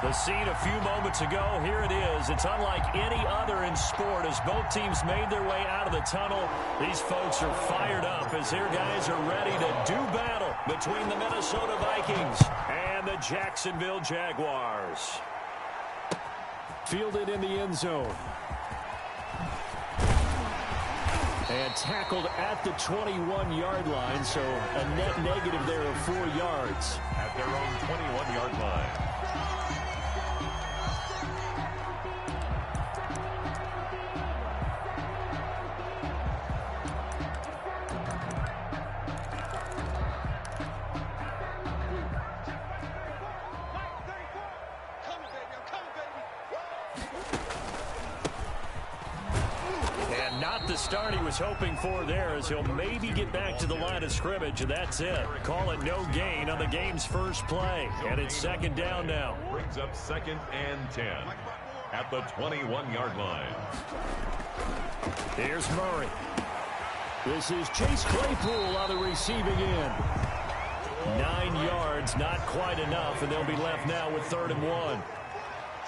The scene a few moments ago, here it is. It's unlike any other in sport as both teams made their way out of the tunnel. These folks are fired up as their guys are ready to do battle between the Minnesota Vikings and the Jacksonville Jaguars. Fielded in the end zone. And tackled at the 21-yard line, so a net negative there of 4 yards. At their own 21-yard line. The start he was hoping for there as he'll maybe get back to the line of scrimmage, and that's it. Call it no gain on the game's first play, and it's second down now. Brings up 2nd and 10 at the 21-yard line. Here's Murray. This is Chase Claypool on the receiving end. 9 yards, not quite enough, and they'll be left now with 3rd and 1.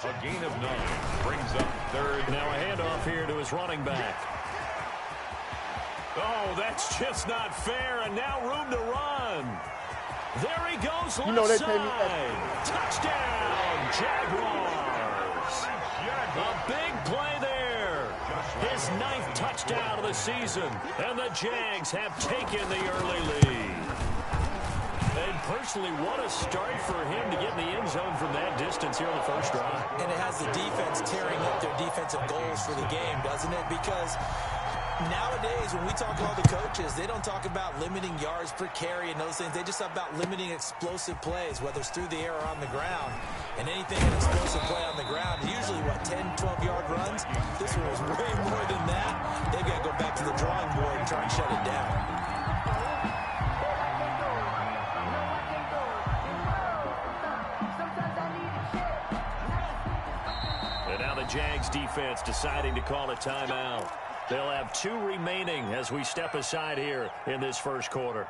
A gain of 9 brings up 3rd. Now a handoff here to his running back. Oh, that's just not fair, and now room to run. There he goes, left side. Touchdown, Jaguars. A big play there. His 9th touchdown of the season, and the Jags have taken the early lead. And personally, what a start for him to get in the end zone from that distance here on the first drive. And it has the defense tearing up their defensive goals for the game, doesn't it? Because nowadays, when we talk to all the coaches, they don't talk about limiting yards per carry and those things. They just talk about limiting explosive plays, whether it's through the air or on the ground. And anything an explosive play on the ground, usually, 10, 12-yard runs? This one was way more than that. They've got to go back to the drawing board and try and shut it down. And now the Jags defense deciding to call a timeout. They'll have 2 remaining as we step aside here in this first quarter.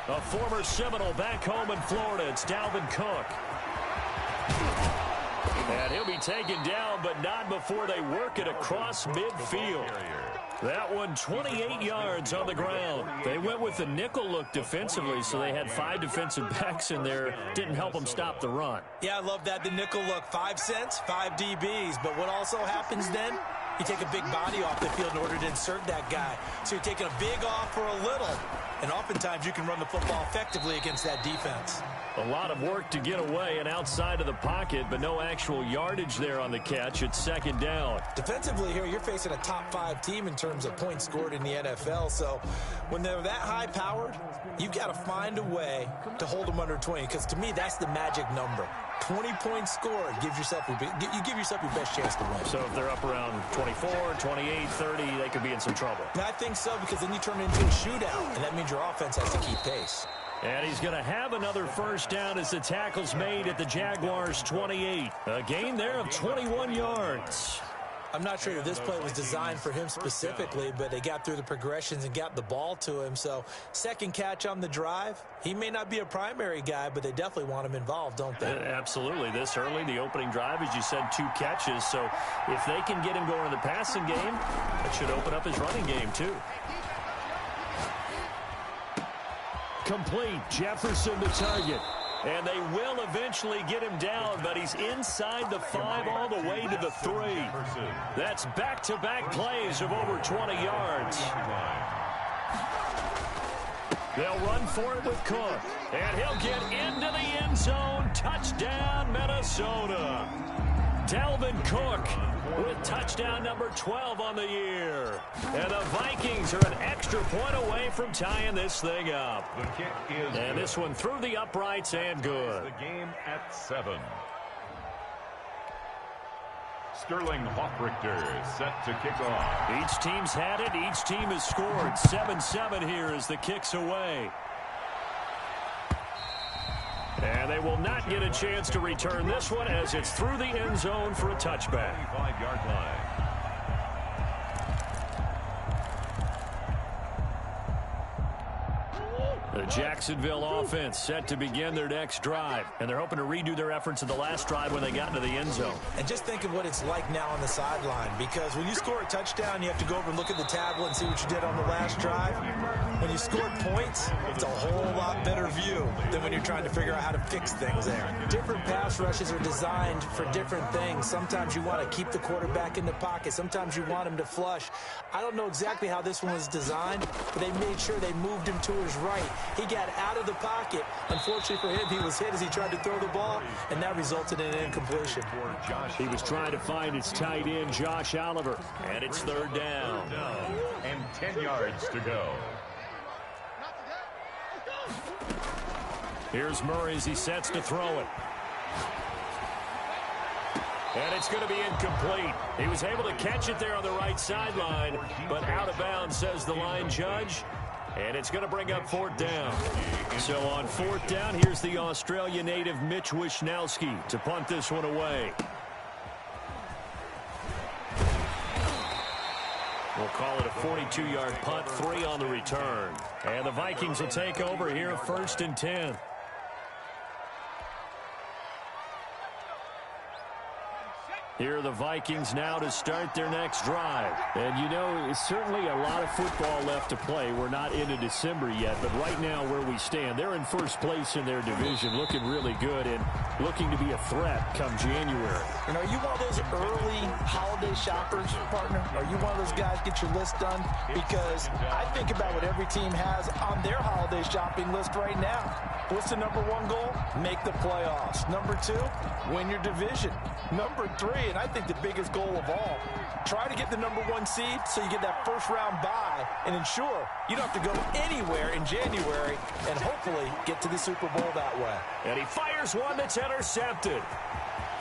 A former Seminole back home in Florida. It's Dalvin Cook. And he'll be taken down, but not before they work it across midfield. That one 28 yards on the ground. They went with the nickel look defensively, so they had 5 defensive backs in there. Didn't help them stop the run. Yeah, I love that. The nickel look. 5 cents, 5 DBs. But what also happens then? You take a big body off the field in order to insert that guy. So you're taking a big off for a little. And oftentimes you can run the football effectively against that defense. A lot of work to get away and outside of the pocket, but no actual yardage there on the catch. It's second down. Defensively here, you're facing a top 5 team in terms of points scored in the NFL. So when they're that high-powered, you've got to find a way to hold them under 20. Because to me, that's the magic number. 20 points scored. You give yourself your best chance to win. So if they're up around 24, 28, 30, they could be in some trouble. I think so, because then you turn it into a shootout, and that means your offense has to keep pace. And he's going to have another first down as the tackle's made at the Jaguars' 28. A gain there of 21 yards. I'm not sure if this play was designed for him specifically, but they got through the progressions and got the ball to him. So second catch on the drive. He may not be a primary guy, but they definitely want him involved, don't they? Absolutely. This early, the opening drive, as you said, 2 catches. So if they can get him going in the passing game, that should open up his running game too. Complete. Jefferson the target. And they will eventually get him down, but he's inside the 5 all the way to the 3. That's back-to-back plays of over 20 yards. They'll run for it with Cook. And he'll get into the end zone. Touchdown, Minnesota. Dalvin Cook with touchdown number 12 on the year. And the Vikings are an extra point away from tying this thing up. The kick is and good. This one through the uprights and good. The game at 7. Sterling Hoffrichter set to kick off. Each team's had it. Each team has scored. 7-7 here as the kick's away. And they will not get a chance to return this one as it's through the end zone for a touchback. 25-yard line. The Jacksonville offense set to begin their next drive, and they're hoping to redo their efforts in the last drive when they got into the end zone. And just think of what it's like now on the sideline, because when you score a touchdown, you have to go over and look at the tablet and see what you did on the last drive. When you scored points, it's a whole lot better view than when you're trying to figure out how to fix things there. Different pass rushes are designed for different things. Sometimes you want to keep the quarterback in the pocket. Sometimes you want him to flush. I don't know exactly how this one was designed, but they made sure they moved him to his right. He got out of the pocket. Unfortunately for him, he was hit as he tried to throw the ball, and that resulted in an incompletion. He was trying to find his tight end, Josh Oliver, and it's third down. And 10 yards to go. Here's Murray as he sets to throw it. And it's going to be incomplete. He was able to catch it there on the right sideline, but out of bounds, says the line judge. And it's going to bring up fourth down. So on fourth down, here's the Australia native Mitch Wishnowski to punt this one away. We'll call it a 42-yard punt, 3 on the return. And the Vikings will take over here, 1st and 10. Here are the Vikings now to start their next drive. And, you know, it's certainly a lot of football left to play. We're not into December yet, but right now where we stand, they're in first place in their division, looking really good and looking to be a threat come January. And are you one of those early holiday shoppers, partner? Are you one of those guys get your list done? Because I think about what every team has on their holiday shopping list right now. What's the number 1 goal? Make the playoffs. Number 2, win your division. Number 3, and I think the biggest goal of all, try to get the number 1 seed so you get that first-round bye and ensure you don't have to go anywhere in January and hopefully get to the Super Bowl that way. And he fires one that's intercepted.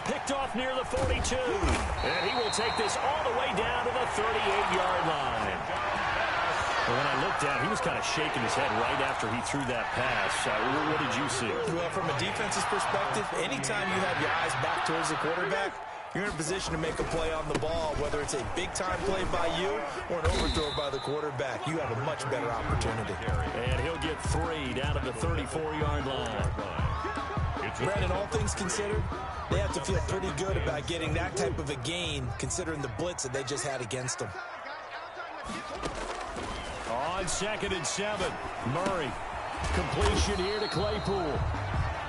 Picked off near the 42. And he will take this all the way down to the 38-yard line. When I looked at, he was kind of shaking his head right after he threw that pass. What did you see? Well, from a defense's perspective, anytime you have your eyes back towards the quarterback, you're in a position to make a play on the ball, whether it's a big-time play by you or an overthrow by the quarterback. You have a much better opportunity. And he'll get 3 down to the 34-yard line. Brandon, all things considered, they have to feel pretty good about getting that type of a gain, considering the blitz that they just had against them. On 2nd and 7, Murray. Completion here to Claypool.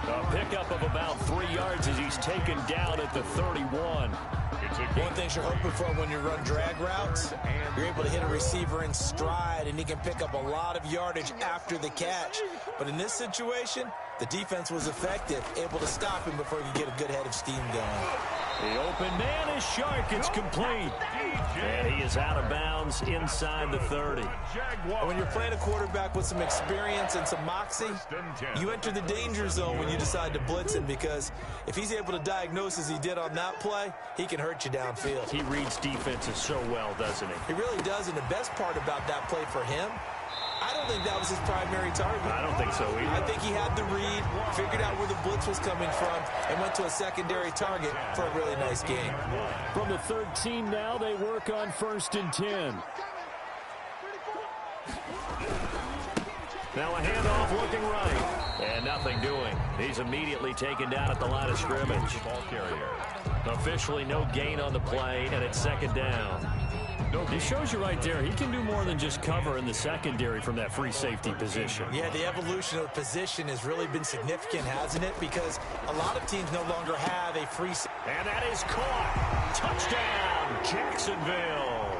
A pickup of about 3 yards as he's taken down at the 31. One thing you're hoping for when you run drag routes, you're able to hit a receiver in stride, and he can pick up a lot of yardage after the catch. But in this situation, the defense was effective, able to stop him before he could get a good head of steam going. The open man is Shark. It's complete. And he is out of bounds inside the 30. And when you're playing a quarterback with some experience and some moxie, you enter the danger zone when you decide to blitz him, because if he's able to diagnose as he did on that play, he can hurt you downfield. He reads defenses so well, doesn't he? He really does, and the best part about that play for him, I don't think that was his primary target. I don't think so either. I think he had the read, figured out where the blitz was coming from, and went to a secondary target for a really nice game. From the 13 now, they work on 1st and 10. Now a handoff looking right. And nothing doing. He's immediately taken down at the line of scrimmage. Ball carrier. Officially no gain on the play, and it's 2nd down. It shows you right there, he can do more than just cover in the secondary from that free safety position. Yeah, the evolution of the position has really been significant, hasn't it? Because a lot of teams no longer have a free safety. And that is caught. Touchdown, Jacksonville.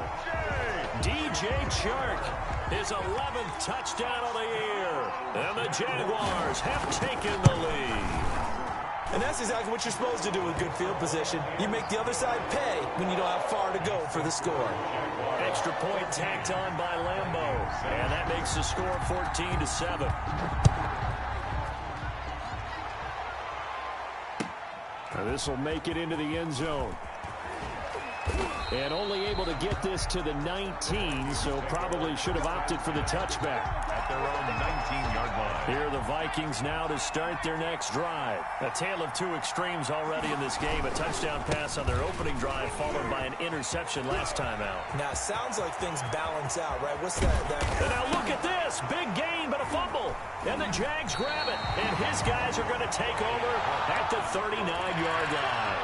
DJ Chark, his 11th touchdown of the year. And the Jaguars have taken the lead. And that's exactly what you're supposed to do with good field position. You make the other side pay when you don't have far to go for the score. Extra point tacked on by Lambeau. And that makes the score 14-7. Now this will make it into the end zone. And only able to get this to the 19, so probably should have opted for the touchback. their own 19-yard line. Here are the Vikings now to start their next drive. A tale of two extremes already in this game. A touchdown pass on their opening drive followed by an interception last time out. Now, it sounds like things balance out, right? What's that? And now look at this. Big gain, but a fumble. And the Jags grab it. And his guys are going to take over at the 39-yard line.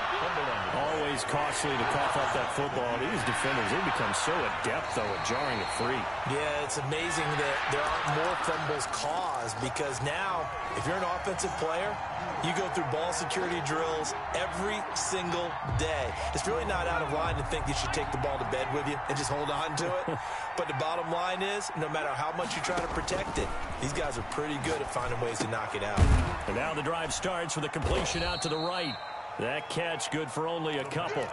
Always costly to cough up that football. These defenders, they become so adept, though, at jarring it free. Yeah, it's amazing that there aren't more fumbles caused because now, if you're an offensive player, you go through ball security drills every single day. It's really not out of line to think you should take the ball to bed with you and just hold on to it. But the bottom line is, no matter how much you try to protect it, these guys are pretty good at finding ways to knock it out. And now the drive starts with a completion out to the right. That catch good for only a couple.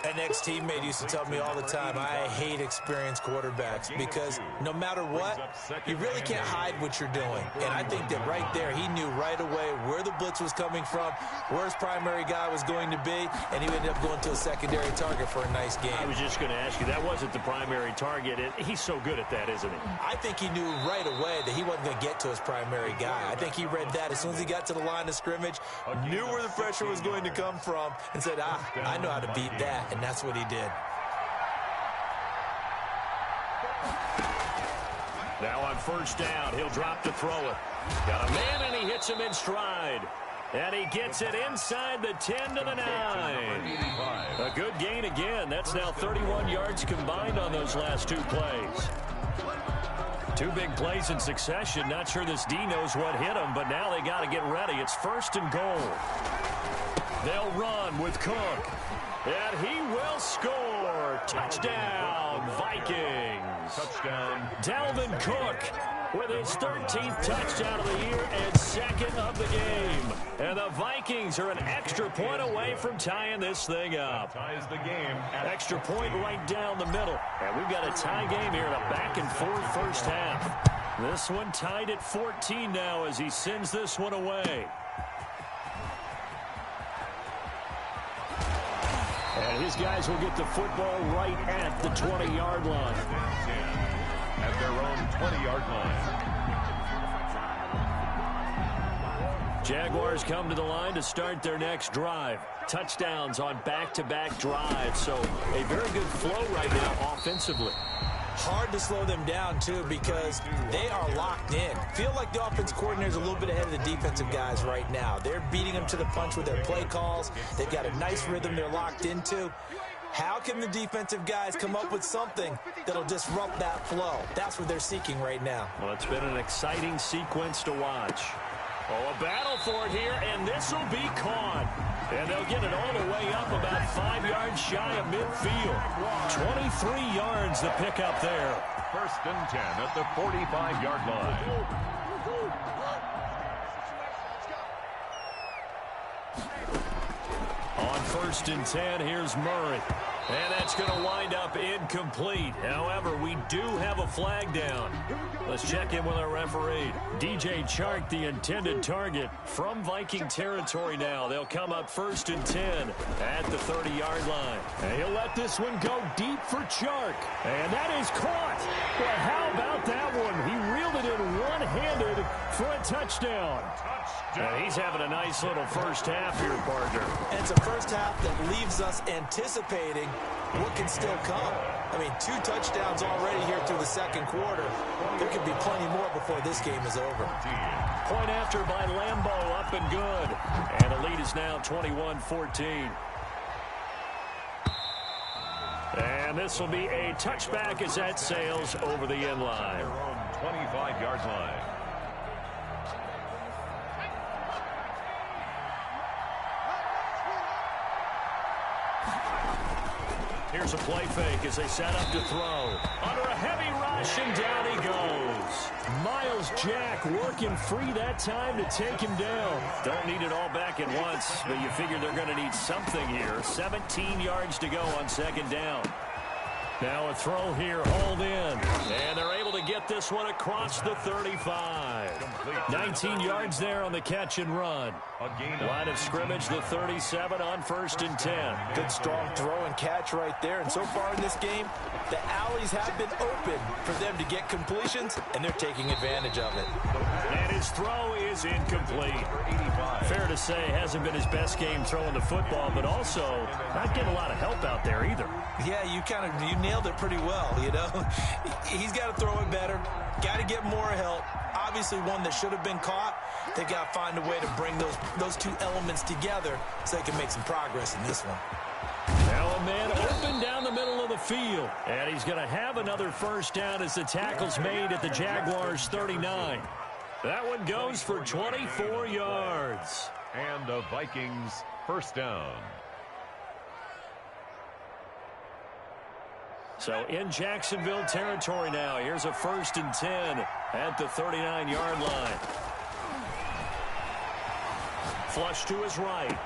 An ex-teammate used to tell me all the time, I hate experienced quarterbacks because no matter what, you really can't hide what you're doing. And I think that right there, he knew right away where the blitz was coming from, where his primary guy was going to be, and he ended up going to a secondary target for a nice game. I was just going to ask you, that wasn't the primary target. He's so good at that, isn't he? I think he knew right away that he wasn't going to get to his primary guy. I think he read that as soon as he got to the line of scrimmage, knew where the pressure was going to come from, and said, I know how to beat that. And that's what he did. Now on first down, he'll drop to throw it. Got a man, and he hits him in stride. And he gets it inside the 10 to the 9. A good gain again. That's now 31 yards combined on those last two plays. Two big plays in succession. Not sure this D knows what hit him, but now they got to get ready. It's first and goal. They'll run with Cook. And he will score. Touchdown, Vikings. Touchdown. Dalvin Cook with his 13th touchdown of the year and second of the game. And the Vikings are an extra point away from tying this thing up. Ties the game. Extra point right down the middle. And we've got a tie game here in a back-and-forth first half. This one tied at 14 now as he sends this one away. And his guys will get the football right at the 20-yard line. At their own 20-yard line. Jaguars come to the line to start their next drive. Touchdowns on back-to-back drives. So a very good flow right now offensively. Hard to slow them down, too, because they are locked in. Feel like the offense coordinator is a little bit ahead of the defensive guys right now. They're beating them to the punch with their play calls. They've got a nice rhythm they're locked into. How can the defensive guys come up with something that'll disrupt that flow? That's what they're seeking right now. Well, it's been an exciting sequence to watch. Oh, a battle for it here, and this will be caught. And they'll get it all the way up about 5 yards shy of midfield. 23 yards the pickup there. First and 10 at the 45-yard line. On first and 10, here's Murray. And that's going to wind up incomplete. However, we do have a flag down. Let's check in with our referee. DJ Chark, the intended target from Viking territory now. They'll come up first and 10 at the 30-yard line. And he'll let this one go deep for Chark. And that is caught. Well, how about that one? He reeled it in one-handed for a touchdown. And he's having a nice little first half here, partner. And it's a first half that leaves us anticipating what can still come. I mean, 2 touchdowns already here through the second quarter. There could be plenty more before this game is over. Point after by Lambeau, up and good. And the lead is now 21-14. And this will be a touchback as that sails over the end line. Their own 25-yard line. Here's a play fake as they set up to throw. Under a heavy rush, and down he goes. Miles Jack working free that time to take him down. Don't need it all back at once, but you figure they're going to need something here. 17 yards to go on second down. Now a throw here, hauled in. And they're able to get this one across the 35. 19 yards there on the catch and run. Line of scrimmage, the 37 on 1st and 10. Good strong throw and catch right there. And so far in this game, the alleys have been open for them to get completions, and they're taking advantage of it. And his throw is incomplete. Fair to say, hasn't been his best game throwing the football, but also not getting a lot of help out there either. Yeah, you nailed it pretty well, you know. He's got to throw it better, got to get more help. Obviously one that should have been caught. They got to find a way to bring those two elements together so they can make some progress in this one. Now a man open down the middle of the field. And he's going to have another first down as the tackle's made at the Jaguars' 39. That one goes for 24 yards. And the Vikings first down. So in Jacksonville territory now. Here's a 1st and 10 at the 39-yard line. Flush to his right.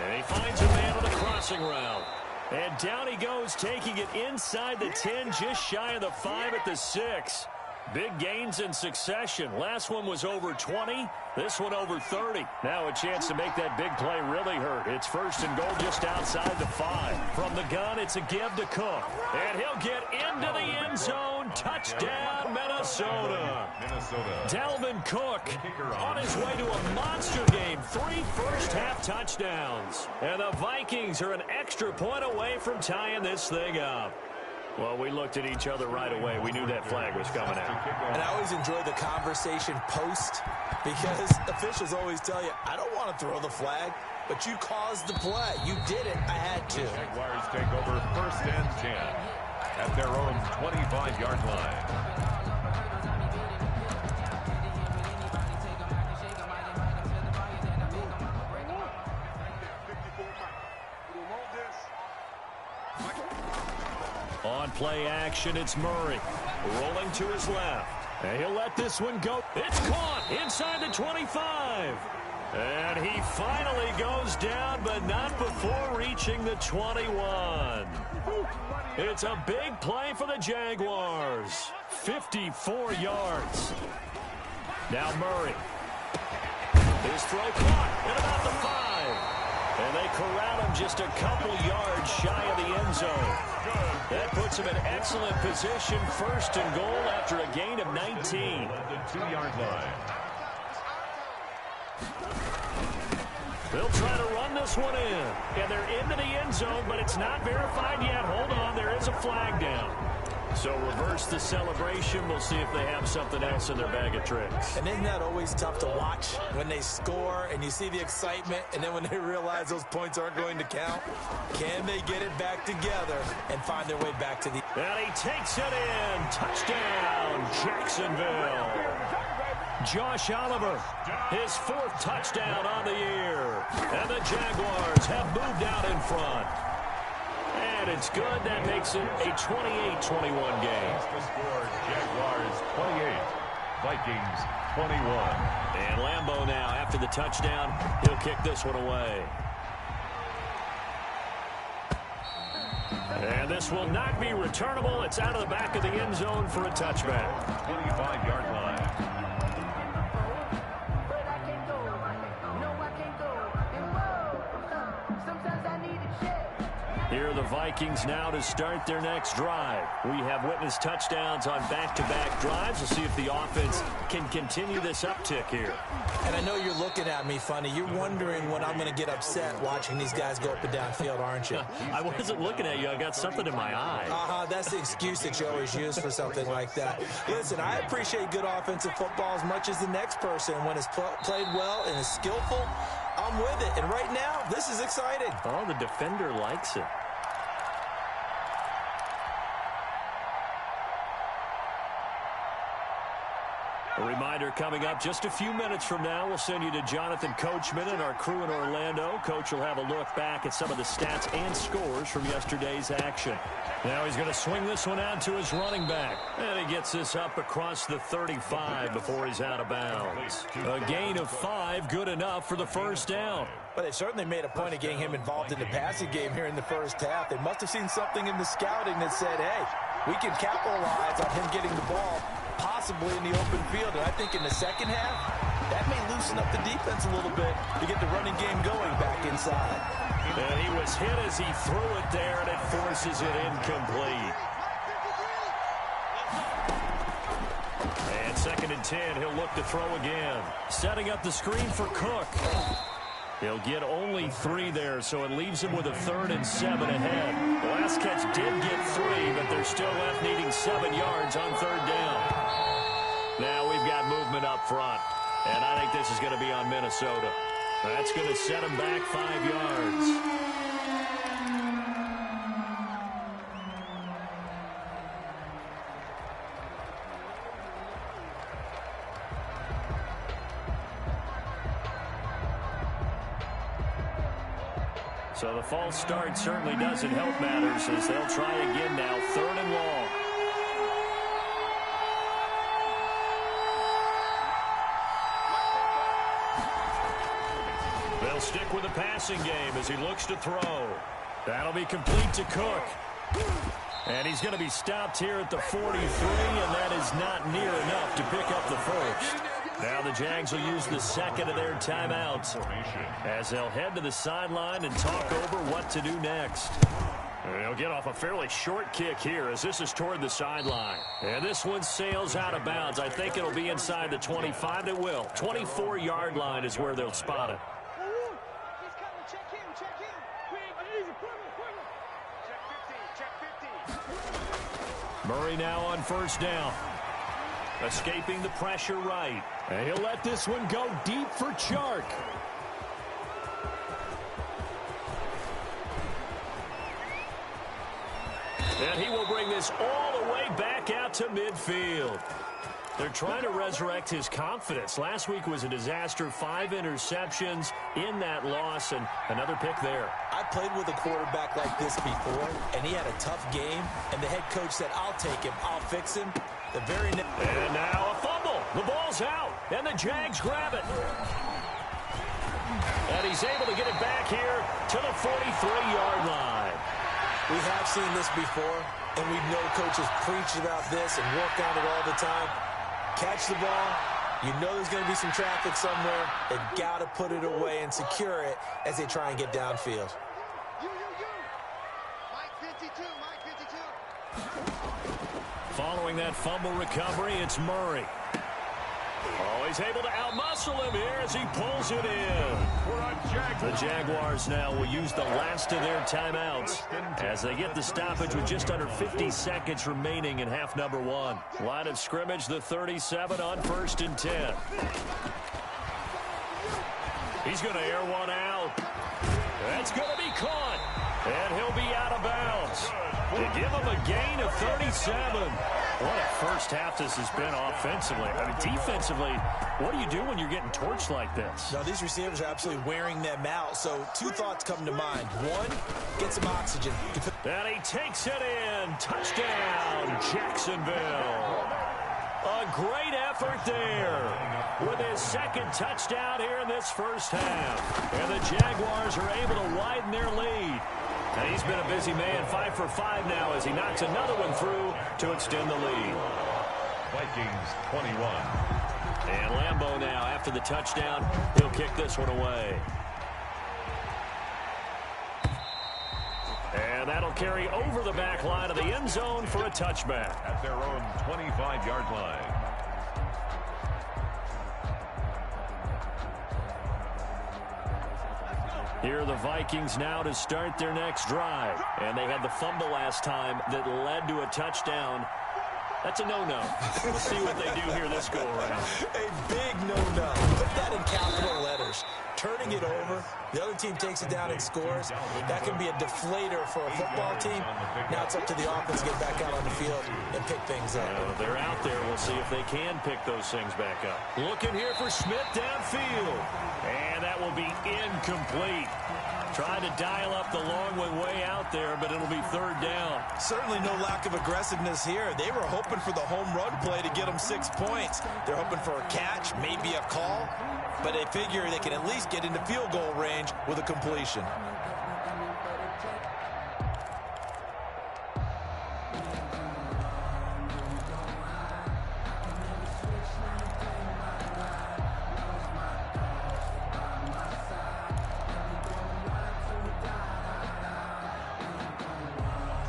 And he finds a man on the crossing route. And down he goes, taking it inside the 10, just shy of the 5 at the 6. Big gains in succession. Last one was over 20. This one over 30. Now a chance to make that big play really hurt. It's 1st and goal just outside the 5. From the gun, it's a give to Cook. And he'll get into the end zone. Touchdown, Minnesota. Dalvin Cook on his way to a monster game. 3 first-half touchdowns. And the Vikings are an extra point away from tying this thing up. Well, we looked at each other right away. We knew that flag was coming out. And I always enjoy the conversation post because officials always tell you, I don't want to throw the flag, but you caused the play. You did it. I had to. Jaguars take over 1st and 10 at their own 25-yard line. On play action, it's Murray. Rolling to his left. And he'll let this one go. It's caught inside the 25. And he finally goes down, but not before reaching the 21. It's a big play for the Jaguars. 54 yards. Now Murray. His throw caught at about the 5. And they corral him just a couple yards shy of the end zone. That puts him in excellent position. 1st and goal after a gain of 19. The 2-yard line. They'll try to run this one in. And they're into the end zone, but it's not verified yet. Hold on, there is a flag down. So reverse the celebration. We'll see if they have something else in their bag of tricks. And isn't that always tough to watch when they score and you see the excitement, and then when they realize those points aren't going to count? Can they get it back together and find their way back to the... And he takes it in. Touchdown, Jacksonville. Josh Oliver, his 4th touchdown on the year. And the Jaguars have moved out in front. And it's good. That makes it a 28-21 game. The score, Jaguars 28, Vikings 21. And Lambeau now, after the touchdown, he'll kick this one away. And this will not be returnable. It's out of the back of the end zone for a touchback. 25-yard line. Here are the Vikings now to start their next drive. We have witnessed touchdowns on back-to-back drives. We'll see if the offense can continue this uptick here. And I know you're looking at me funny. You're wondering when I'm going to get upset watching these guys go up and down field, aren't you? I wasn't looking at you. I got something in my eye. That's the excuse that you always use for something like that. Listen, I appreciate good offensive football as much as the next person. When it's played well and is skillful, I'm with it. And right now, this is exciting. Oh, the defender likes it. A reminder coming up just a few minutes from now. We'll send you to Jonathan Coachman and our crew in Orlando. Coach will have a look back at some of the stats and scores from yesterday's action. Now he's going to swing this one out to his running back. And he gets this up across the 35 before he's out of bounds. A gain of 5, good enough for the first down. But they certainly made a point of getting him involved in the passing game here in the first half. They must have seen something in the scouting that said, hey, we can capitalize on him getting the ball possibly in the open field. And I think in the second half, that may loosen up the defense a little bit to get the running game going back inside. And he was hit as he threw it there, and it forces it incomplete. And 2nd and 10, he'll look to throw again. Setting up the screen for Cook. He'll get only 3 there, so it leaves him with a 3rd and 7 ahead. The last catch did get 3, but they're still left needing 7 yards on 3rd down. Now we've got movement up front, and I think this is going to be on Minnesota. That's going to set him back 5 yards. So the false start certainly doesn't help matters as they'll try again now, 3rd and long. They'll stick with the passing game as he looks to throw. That'll be complete to Cook. And he's going to be stopped here at the 43, and that is not near enough to pick up the first. Now the Jags will use the 2nd of their timeouts as they'll head to the sideline and talk over what to do next. And he'll get off a fairly short kick here as this is toward the sideline. And this one sails out of bounds. I think it'll be inside the 25. It will. 24-yard line is where they'll spot it. Murray now on 1st down. Escaping the pressure right. And he'll let this one go deep for Chark. And he will bring this all the way back out to midfield. They're trying to resurrect his confidence. Last week was a disaster. 5 interceptions in that loss, and another pick there. I played with a quarterback like this before, and he had a tough game, and the head coach said, I'll take him, I'll fix him. And now a fumble. The ball's out, and the Jags grab it. And he's able to get it back here to the 43-yard line. We have seen this before, and we know coaches preach about this and work on it all the time. Catch the ball. You know there's going to be some traffic somewhere. They've got to put it away and secure it as they try and get downfield. Following that fumble recovery, it's Murray. Oh, he's able to outmuscle him here as he pulls it in. The Jaguars now will use the last of their timeouts as they get the stoppage with just under 50 seconds remaining in half number 1. Line of scrimmage, the 37 on 1st and 10. He's going to air one out. That's going to be caught. And he'll be out of bounds. To give him a gain of 37. What a first half this has been offensively. I mean, defensively, what do you do when you're getting torched like this? No, these receivers are absolutely wearing them out. So 2 thoughts come to mind. 1, get some oxygen. And he takes it in. Touchdown, Jacksonville. A great effort there with his 2nd touchdown here in this first half. And the Jaguars are able to widen their lead. And he's been a busy man, 5 for 5 now as he knocks another one through to extend the lead. Vikings 21. And Lambeau now, after the touchdown, he'll kick this one away. And that'll carry over the back line of the end zone for a touchback. At their own 25-yard line. Here are the Vikings now to start their next drive. And they had the fumble last time that led to a touchdown. That's a no-no. We'll see what they do here this go-around. A big no-no. Put that in capital letters. Turning it over, the other team takes it down and scores. That can be a deflator for a football team. Now it's up to the offense to get back out on the field and pick things up. They're out there. We'll see if they can pick those things back up. Looking here for Smith downfield. And that will be incomplete. Trying to dial up the long one way out there, but it'll be third down. Certainly no lack of aggressiveness here. They were hoping for the home run play to get them 6 points. They're hoping for a catch, maybe a call, but they figure they can at least get into field goal range with a completion.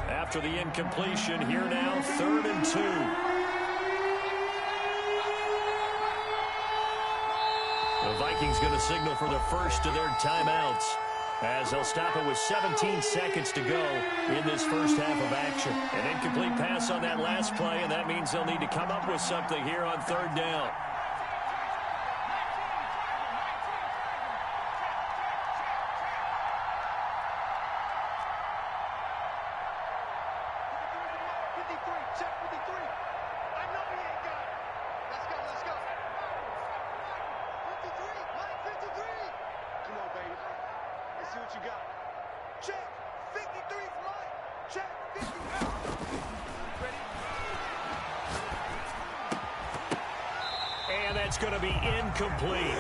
After the incompletion, here now, 3rd and 2. The Vikings going to signal for the first of their timeouts as they'll stop it with 17 seconds to go in this first half of action. An incomplete pass on that last play, and that means they'll need to come up with something here on 3rd down. It's going to be incomplete.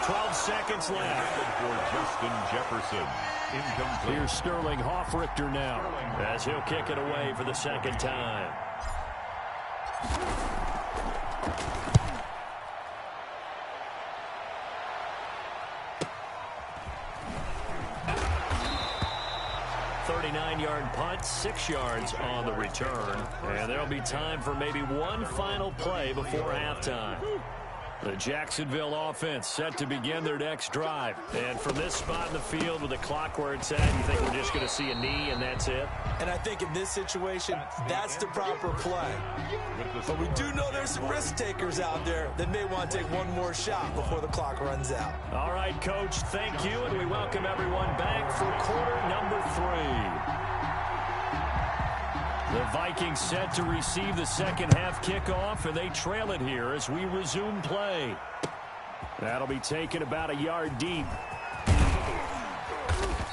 12 seconds left. For Justin Jefferson. Incomplete. Here's Sterling Hoffrichter now as he'll kick it away for the second time. Yard punt, 6 yards on the return. And there'll be time for maybe one final play before halftime. The Jacksonville offense set to begin their next drive. And from this spot in the field with the clock where it's at, you think we're just going to see a knee and that's it? And I think in this situation, that's the proper play. But we do know there's some risk takers out there that may want to take one more shot before the clock runs out. All right, Coach, thank you. And we welcome everyone back for quarter number 3. The Vikings set to receive the second half kickoff, and they trail it here as we resume play. That'll be taken about a yard deep.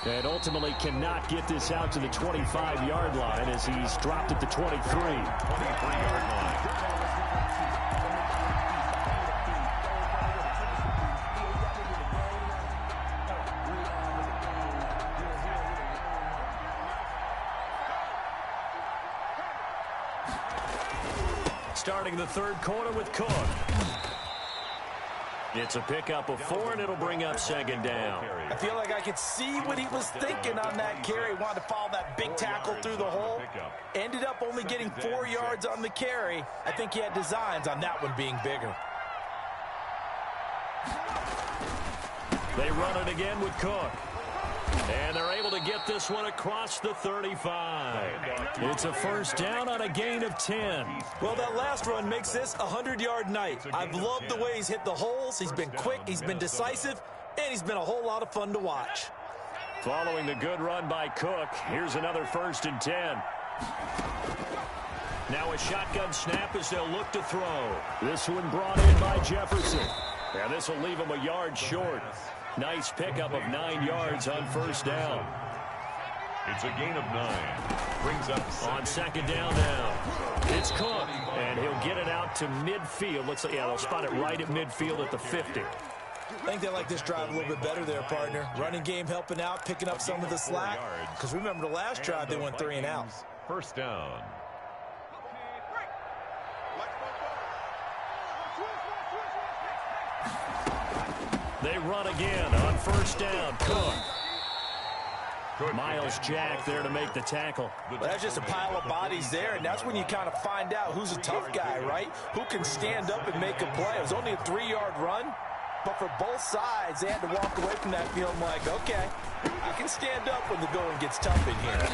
And ultimately cannot get this out to the 25-yard line as he's dropped at the 23. 23-yard line. Starting the third quarter with Cook. It's a pickup of 4, and it'll bring up second down. I feel like I could see what he was thinking on that carry. Wanted to follow that big tackle through the hole. Ended up only getting 4 yards on the carry. I think he had designs on that one being bigger. They run it again with Cook. And they're able to get this one across the 35. It's a first down on a gain of 10. Well, that last run makes this a 100-yard night. I've loved the way he's hit the holes. He's been quick, he's been decisive, and he's been a whole lot of fun to watch. Following the good run by Cook, here's another 1st and 10. Now a shotgun snap as they'll look to throw. This one brought in by Jefferson. And this will leave him a yard short. Nice pickup of 9 yards on first down. It's a gain of 9. Brings up on second down now. It's Cook, and he'll get it out to midfield. Looks like, yeah, they'll spot it right at midfield at the 50. I think they like this drive a little bit better there, partner. Running game helping out, picking up some of the slack. Because remember the last drive, they went 3 and out. First down. They run again on first down. Cook. Miles Jack there to make the tackle. Well, that's just a pile of bodies there, and that's when you kind of find out who's a tough guy, right? Who can stand up and make a play. It was only a 3-yard run, but for both sides, they had to walk away from that feeling like, okay, I can stand up when the going gets tough in here.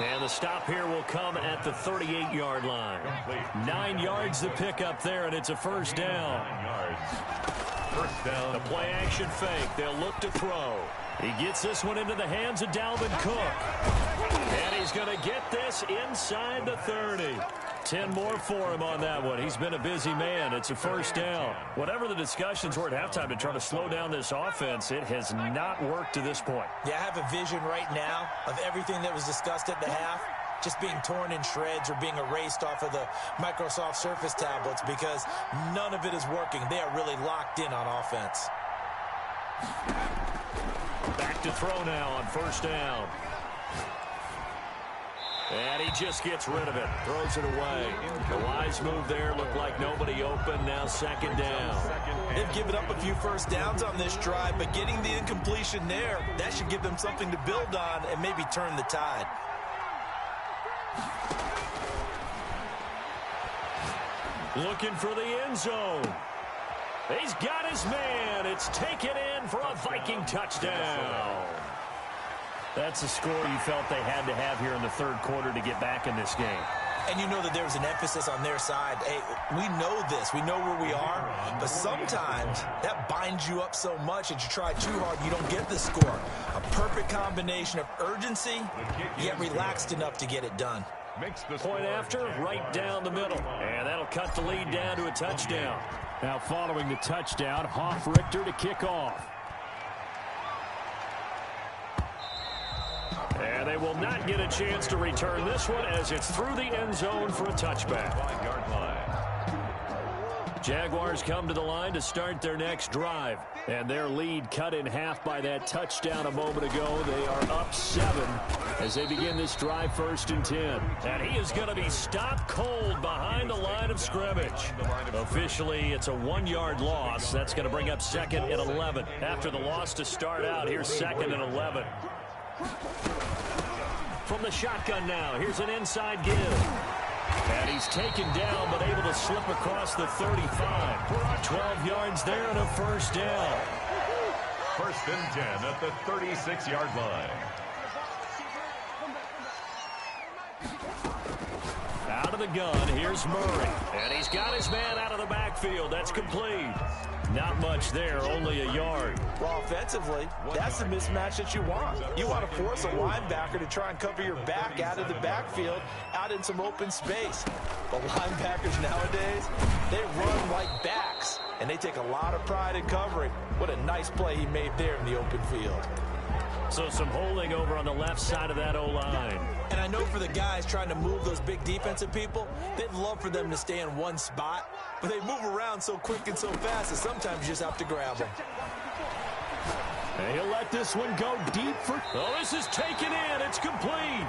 And the stop here will come at the 38-yard line. 9 yards to pick up there, and it's a first down. 9 yards. First down. The play action fake. They'll look to throw. He gets this one into the hands of Dalvin Cook. And he's going to get this inside the 30. 10 more for him on that one. He's been a busy man. It's a first down. Whatever the discussions were at halftime to try to slow down this offense, it has not worked to this point. Yeah, I have a vision right now of everything that was discussed at the half just being torn in shreds or being erased off of the Microsoft Surface tablets because none of it is working. They are really locked in on offense. Back to throw now on first down. And he just gets rid of it. Throws it away. The wise move there. Looked like nobody open. Now second down. They've given up a few first downs on this drive, but getting the incompletion there, that should give them something to build on and maybe turn the tide. Looking for the end zone. He's got his man. It's taken in for a Viking touchdown. That's a score you felt they had to have here in the third quarter to get back in this game. And you know that there's an emphasis on their side. Hey, we know this. We know where we are. But sometimes that binds you up so much that you try too hard, you don't get the score. A perfect combination of urgency, yet relaxed enough to get it done. Point after, right down the middle. And that'll cut the lead down to a touchdown. Now following the touchdown, Richter to kick off. And they will not get a chance to return this one as it's through the end zone for a touchback. 5-yard line. Jaguars come to the line to start their next drive. And their lead cut in half by that touchdown a moment ago. They are up 7 as they begin this drive 1st and 10. And he is going to be stopped cold behind the line of scrimmage. Officially, it's a 1-yard loss. That's going to bring up 2nd and 11. After the loss to start out, here's 2nd and 11. From the shotgun now, here's an inside give. And he's taken down, but able to slip across the 35. 12 yards there and a first down. 1st and 10 at the 36-yard line. Out of the gun, here's Murray. And he's got his man out of the backfield. That's complete. Not much there, only a yard. Well, offensively, that's the mismatch that you want. You want to force a linebacker to try and cover your back out of the backfield, out in some open space. The linebackers nowadays, they run like backs, and they take a lot of pride in covering. What a nice play he made there in the open field. So some holding over on the left side of that O-line. And I know for the guys trying to move those big defensive people, they'd love for them to stay in one spot, but they move around so quick and so fast that sometimes you just have to grab them. And he'll let this one go deep for... Oh, this is taken in. It's complete.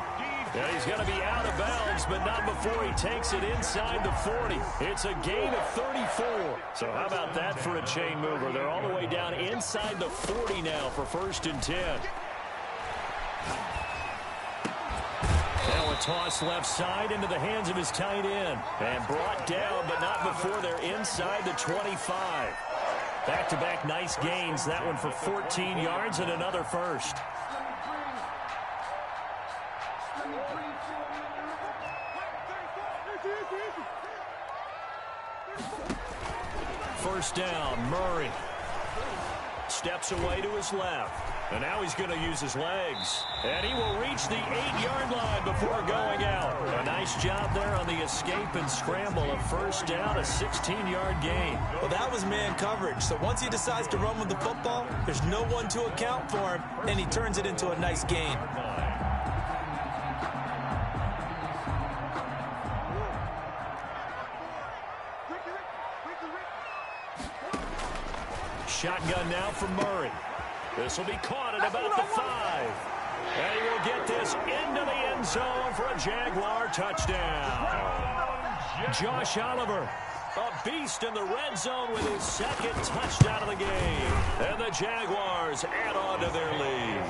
Yeah, he's going to be out of bounds, but not before he takes it inside the 40. It's a gain of 34. So how about that for a chain mover? They're all the way down inside the 40 now for 1st and 10. Now a toss left side into the hands of his tight end. And brought down, but not before they're inside the 25. Back-to-back nice gains. That one for 14 yards and another first. First down, Murray. Steps away to his left. And now he's going to use his legs. And he will reach the 8-yard line before going out. A nice job there on the escape and scramble. A first down, a 16-yard gain. Well, that was man coverage. So once he decides to run with the football, there's no one to account for him, and he turns it into a nice gain. Shotgun now for Murray. This will be caught at about the 5. And he will get this into the end zone for a Jaguar touchdown. Josh Oliver, a beast in the red zone with his 2nd touchdown of the game. And the Jaguars add on to their lead.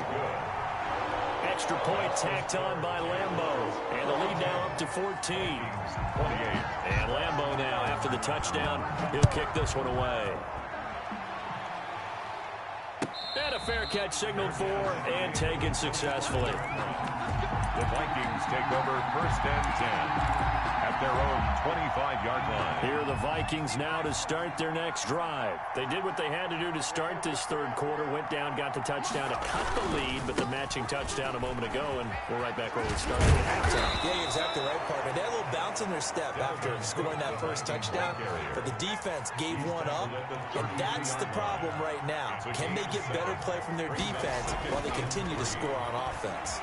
Extra point tacked on by Lambeau. And the lead now up to 14. 28. And Lambeau now, after the touchdown, he'll kick this one away. And a fair catch signaled for and taken successfully. The Vikings take over 1st and 10 at their own 25-yard line. Here are the Vikings now to start their next drive. They did what they had to do to start this third quarter, went down, got the touchdown to cut the lead, but the matching touchdown a moment ago, and we're right back where we started at halftime. Yeah, you're exactly right, partner. They had a little bounce in their step after scoring that first touchdown, but the defense gave one up, and that's the problem right now. Can they get better play from their defense while they continue to score on offense?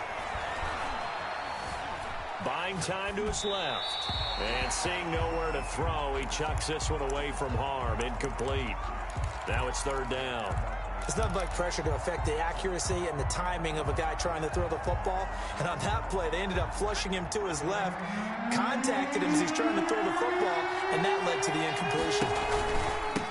Buying time to his left. And seeing nowhere to throw, he chucks this one away from harm. Incomplete. Now it's 3rd down. It's nothing like pressure to affect the accuracy and the timing of a guy trying to throw the football. And on that play, they ended up flushing him to his left, contacted him as he's trying to throw the football, and that led to the incompletion.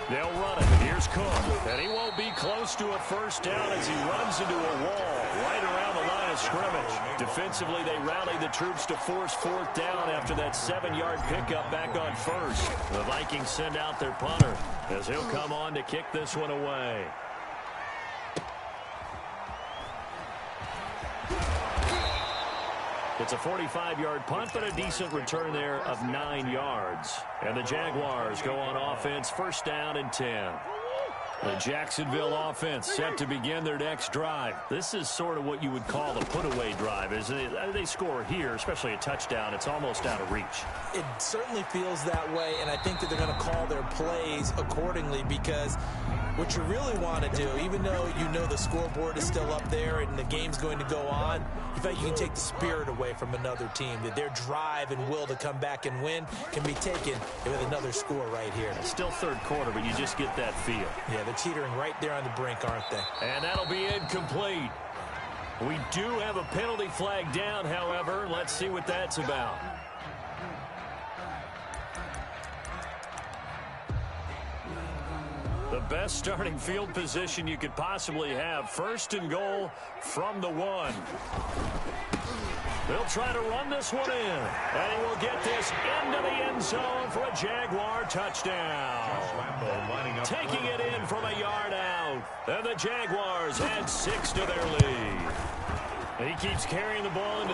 They'll run it. Here's Cook. And he won't be close to a 1st down as he runs into a wall right around the line of scrimmage. Defensively, they rally the troops to force 4th down after that 7-yard pickup back on 1st. The Vikings send out their punter as he'll come on to kick this one away. It's a 45-yard punt, but a decent return there of 9 yards. And the Jaguars go on offense, 1st down and 10. The Jacksonville offense set to begin their next drive. This is sort of what you would call a put-away drive, isn't it? They score here, especially a touchdown. It's almost out of reach. It certainly feels that way, and I think that they're going to call their plays accordingly because what you really want to do, even though you know the scoreboard is still up there and the game's going to go on, in fact, you can take the spirit away from another team, that their drive and will to come back and win can be taken with another score right here. It's still 3rd quarter, but you just get that feel. Yeah, they're teetering right there on the brink, aren't they? And that'll be incomplete. We do have a penalty flag down, however. Let's see what that's about. The best starting field position you could possibly have. 1st and goal from the 1. They'll try to run this one in. And he will get this into the end zone for a Jaguar touchdown. Taking it in from a yard out. And the Jaguars add 6 to their lead. And he keeps carrying the ball into the